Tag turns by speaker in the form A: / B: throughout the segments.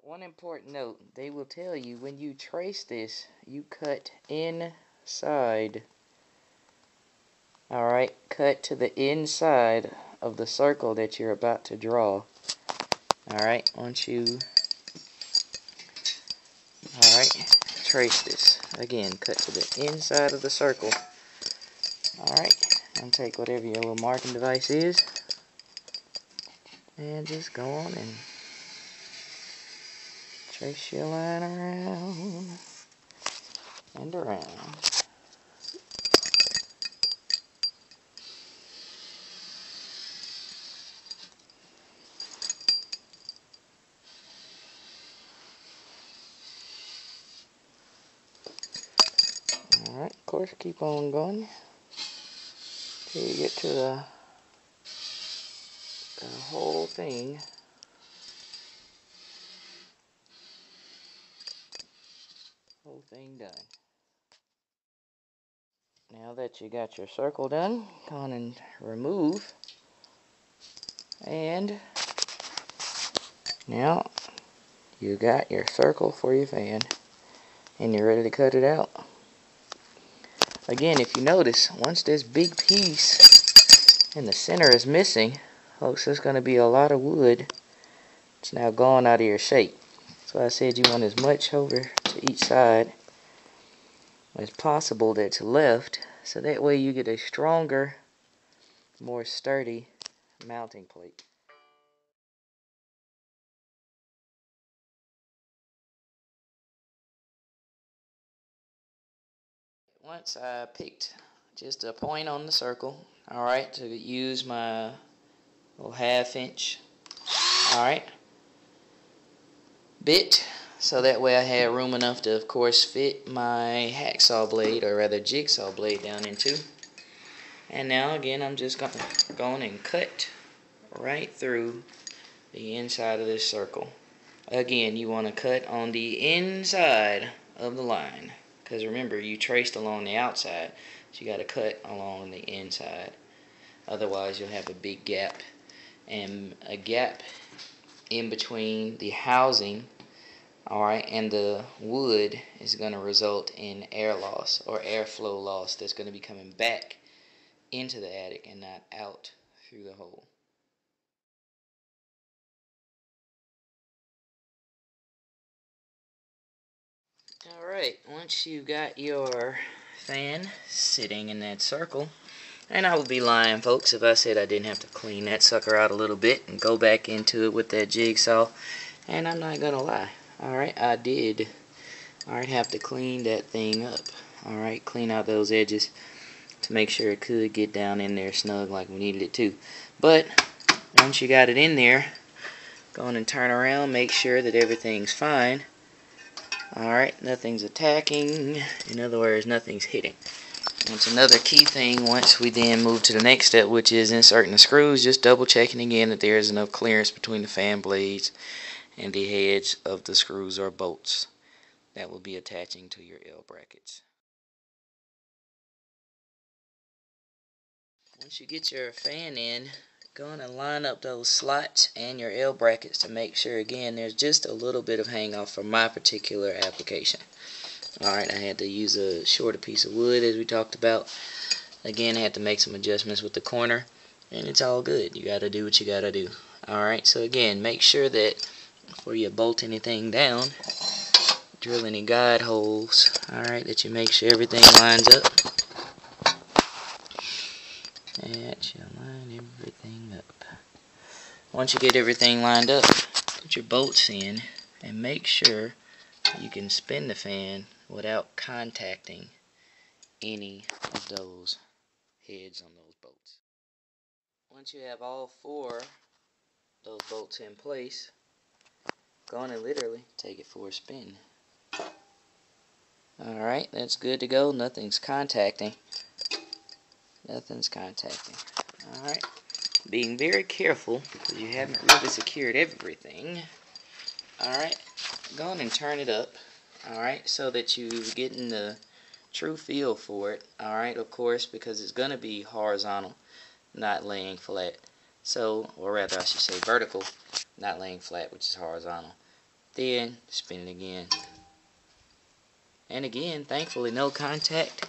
A: One important note, they will tell you when you trace this, you cut inside. Alright, cut to the inside of the circle that you're about to draw. Alright, once you trace this. Again, cut to the inside of the circle. Alright, and take whatever your little marking device is, and just go on and trace your line around and around. Alright, of course, keep on going till you get to the whole thing. Whole thing done. Now that you got your circle done, go on and remove. And now you got your circle for your fan, and you're ready to cut it out. Again, if you notice, once this big piece in the center is missing, folks, there's going to be a lot of wood. It's now gone out of your shape. So I said you want as much over to each side as possible that's left, so that way you get a stronger, more sturdy mounting plate. Once I picked just a point on the circle, alright, to use my little 1/2 inch, alright, bit, so that way I had room enough to, of course, fit my hacksaw blade, or rather jigsaw blade, down into. And now again, I'm just going to go on and cut right through the inside of this circle. Again, you want to cut on the inside of the line, because remember, you traced along the outside, so you got to cut along the inside. Otherwise, you'll have a big gap, and a gap in between the housing, alright, and the wood is going to result in air loss, or airflow loss, that's going to be coming back into the attic and not out through the hole. Alright, once you got your fan sitting in that circle, and I would be lying, folks, if I said I didn't have to clean that sucker out a little bit and go back into it with that jigsaw, and I'm not gonna lie, alright, I did have to clean that thing up, alright, clean out those edges to make sure it could get down in there snug like we needed it to. But once you got it in there, go on and turn around, make sure that everything's fine. Alright, nothing's attacking, in other words, nothing's hitting. That's another key thing once we then move to the next step, which is inserting the screws, just double checking again that there is enough clearance between the fan blades and the heads of the screws or bolts that will be attaching to your L brackets. Once you get your fan in, go on and line up those slots and your L brackets to make sure, again, there's just a little bit of hang off for my particular application. Alright, I had to use a shorter piece of wood, as we talked about. Again, I had to make some adjustments with the corner, and it's all good. You gotta do what you gotta do. Alright, so again, make sure that before you bolt anything down, drill any guide holes, alright, that you make sure everything lines up. That you line everything up. Once you get everything lined up, put your bolts in and make sure you can spin the fan without contacting any of those heads on those bolts. Once you have all 4 those bolts in place, go on and literally take it for a spin. Alright, that's good to go. Nothing's contacting. Alright, being very careful because you haven't really secured everything. Alright, go on and turn it up. Alright, so that you're getting the true feel for it. Alright, of course, because it's going to be horizontal, not laying flat. So, or rather I should say vertical, not laying flat, which is horizontal. then spin it again. And again, thankfully no contact.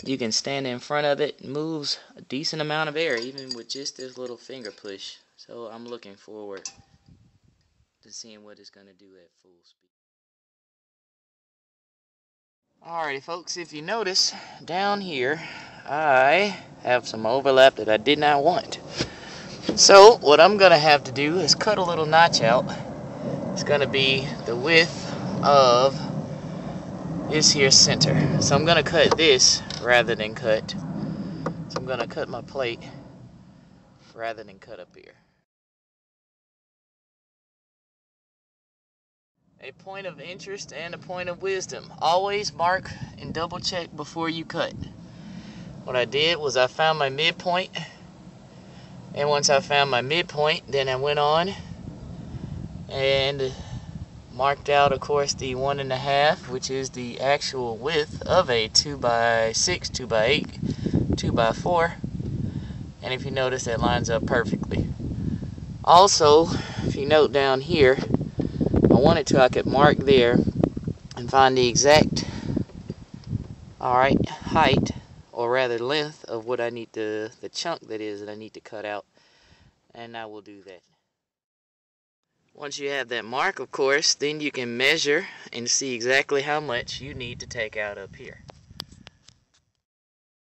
A: You can stand in front of it, moves a decent amount of air even with just this little finger push. So I'm looking forward to seeing what it's going to do at full speed. Alrighty folks, if you notice down here I have some overlap that I did not want. So what I'm going to have to do is cut a little notch out. It's going to be the width of this here center. So I'm going to cut this rather than cut. So I'm going to cut my plate rather than cut up here. A point of interest and a point of wisdom. Always mark and double check before you cut. What I did was I found my midpoint. And once I found my midpoint, then I went on and marked out, of course, the 1.5, which is the actual width of a 2x6, 2x8, 2x4. And if you notice, that lines up perfectly. Also, if you note down here, I wanted to, I could mark there and find the exact, height, or rather length of what I need the chunk that I need to cut out. And I will do that. Once you have that mark, of course, then you can measure and see exactly how much you need to take out up here.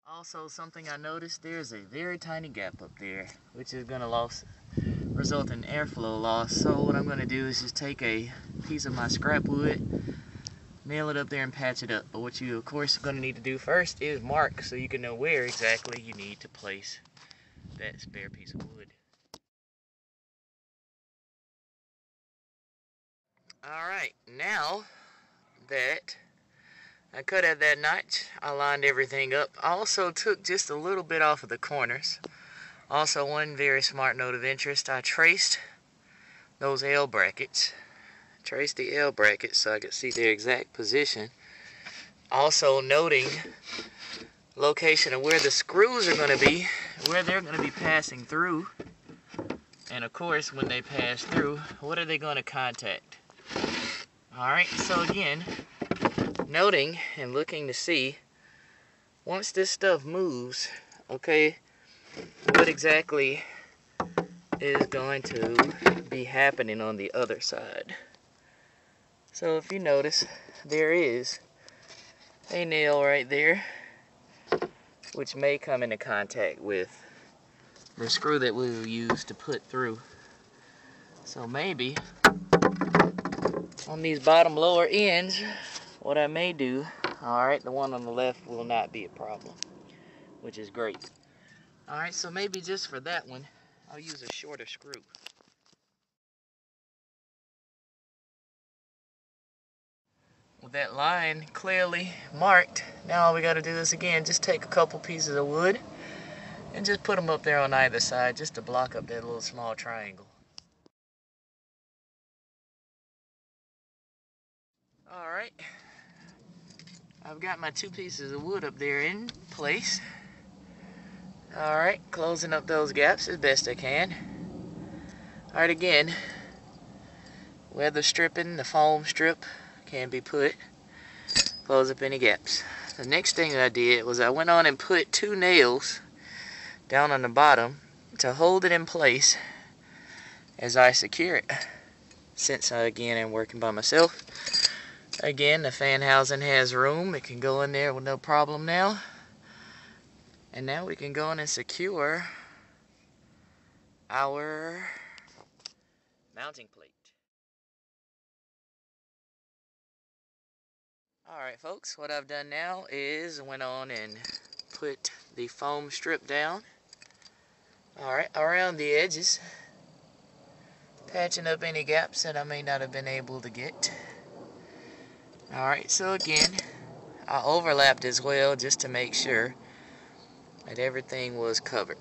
A: Also, something I noticed, there's a very tiny gap up there, which is going to result in airflow loss. So what I'm going to do is just take a piece of my scrap wood, nail it up there and patch it up. But what you, of course, are going to need to do first is mark so you can know where exactly you need to place that spare piece of wood. Alright, now that I cut at that notch, I lined everything up. I also took just a little bit off of the corners. Also, one very smart note of interest, I traced those L brackets. Traced the L brackets so I could see their exact position. Also noting location of where the screws are going to be, where they're going to be passing through. And of course, when they pass through, what are they going to contact? Alright, so again, noting and looking to see, once this stuff moves, okay, what exactly is going to be happening on the other side. So if you notice, there is a nail right there, which may come into contact with the screw that we will use to put through. So maybe on these bottom lower ends, what I may do, alright, the one on the left will not be a problem, which is great. Alright, so maybe just for that one, I'll use a shorter screw. With that line clearly marked, now all we got to do is again, just take a couple pieces of wood and just put them up there on either side just to block up that little small triangle. Alright, I've got my 2 pieces of wood up there in place. Alright, closing up those gaps as best I can. Alright, again, where the stripping, the foam strip can be put, close up any gaps. The next thing that I did was I went on and put 2 nails down on the bottom to hold it in place as I secure it. Since I, again, am working by myself. Again, the fan housing has room. It can go in there with no problem now. And now we can go in and secure our mounting plate. Alright folks, what I've done now is went on and put the foam strip down. Alright, around the edges, patching up any gaps that I may not have been able to get. Alright, so again, I overlapped as well just to make sure that everything was covered.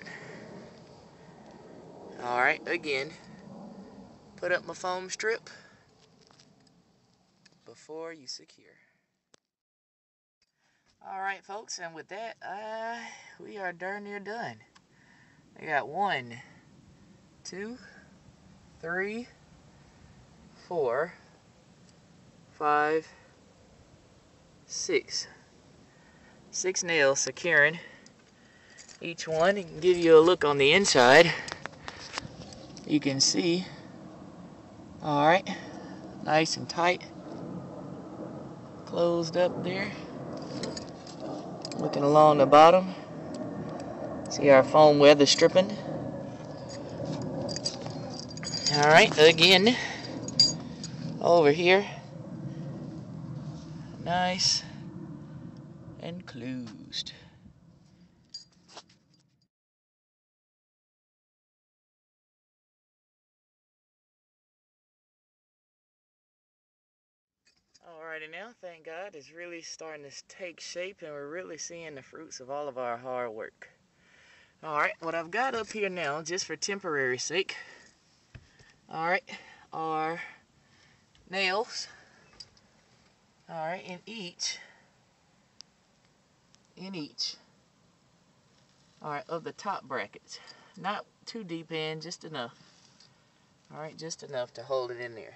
A: Alright, again, put up my foam strip before you secure. Alright folks, and with that, we are darn near done. I got 1, 2, 3, 4, 5, 6. 6 nails securing each one. It can give you a look on the inside. You can see, alright, nice and tight, closed up there. Looking along the bottom, see our foam weather stripping. Alright, again, over here, nice and closed. Alrighty now, thank God, it's really starting to take shape and we're really seeing the fruits of all of our hard work. Alright, what I've got up here now, just for temporary sake, alright, are nails, alright, in each, alright, of the top brackets. Not too deep in, just enough. Alright, just enough to hold it in there.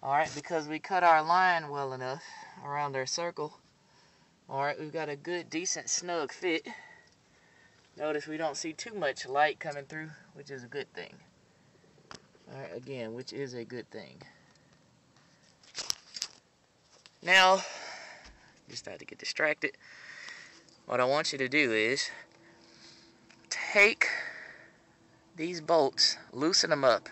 A: Alright, because we cut our line well enough around our circle, alright, we've got a good, decent, snug fit. Notice we don't see too much light coming through, which is a good thing. Alright, again, which is a good thing. Now, just had to get distracted. What I want you to do is take these bolts, loosen them up.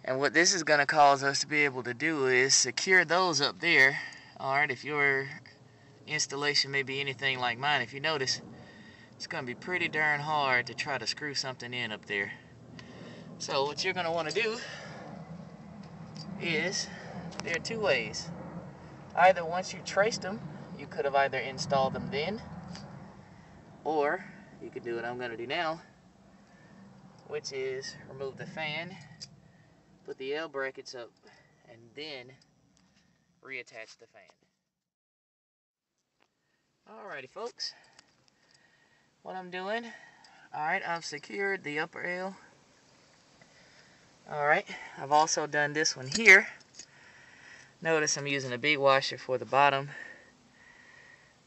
A: And what this is going to cause us to be able to do is secure those up there. Alright, if your installation may be anything like mine, if you notice, it's going to be pretty darn hard to try to screw something in up there. So what you're going to want to do is, there are two ways. Either once you traced them, you could have either installed them then, or you could do what I'm going to do now, which is remove the fan, put the L brackets up, and then reattach the fan. Alrighty folks, what I'm doing, alright, I've secured the upper L. Alright, I've also done this one here. Notice I'm using a bead washer for the bottom.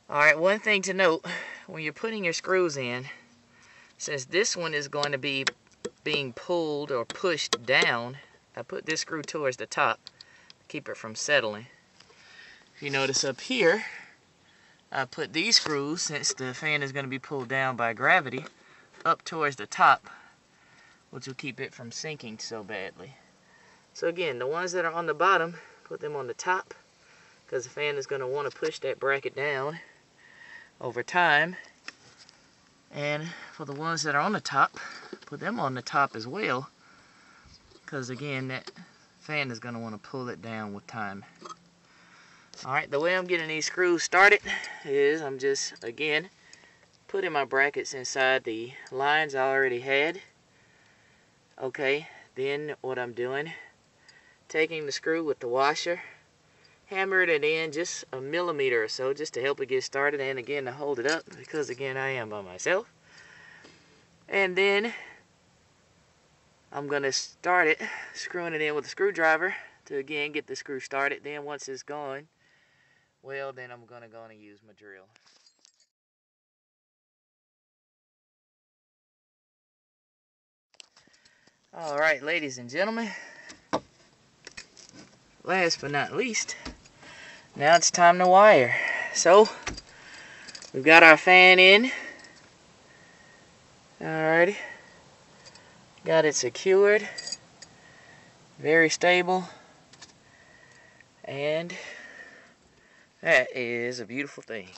A: Alright, one thing to note, when you're putting your screws in, since this one is going to be being pulled or pushed down, I put this screw towards the top to keep it from settling. If you notice up here, I put these screws, since the fan is going to be pulled down by gravity, up towards the top, which will keep it from sinking so badly. So again, the ones that are on the bottom, put them on the top, because the fan is going to want to push that bracket down over time. And for the ones that are on the top, put them on the top as well, because again, that fan is going to want to pull it down with time. Alright, the way I'm getting these screws started is I'm just, again, putting my brackets inside the lines I already had. Okay, then what I'm doing, taking the screw with the washer, hammering it in just a millimeter or so just to help it get started, and again to hold it up, because again I am by myself. And then I'm going to start it, screwing it in with a screwdriver to again get the screw started. Then once it's going, well, then I'm going to use my drill. Alright, ladies and gentlemen, last but not least, now it's time to wire. So, we've got our fan in. Alrighty. Got it secured. Very stable. And that is a beautiful thing.